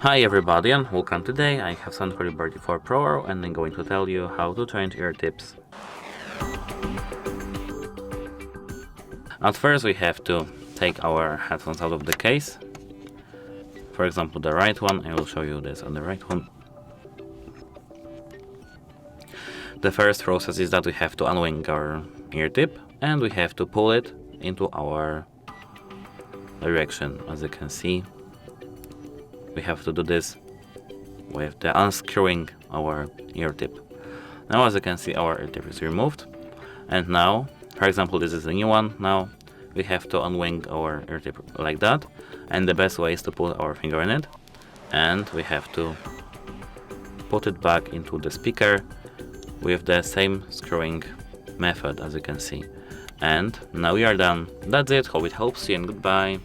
Hi everybody and welcome. Today I have Soundcore Liberty 4 Pro and I'm going to tell you how to change ear tips. At first we have to take our headphones out of the case. For example the right one, I will show you this on the right one. The first process is that we have to unwing our ear tip and we have to pull it into our direction. As you can see, we have to do this with the unscrewing our ear tip. Now as you can see, our ear tip is removed, and now, for example, this is a new one. Now we have to unwing our ear tip like that, and the best way is to put our finger in it, and we have to put it back into the speaker with the same screwing method, as you can see. And now we are done. That's it. Hope it helps you and goodbye.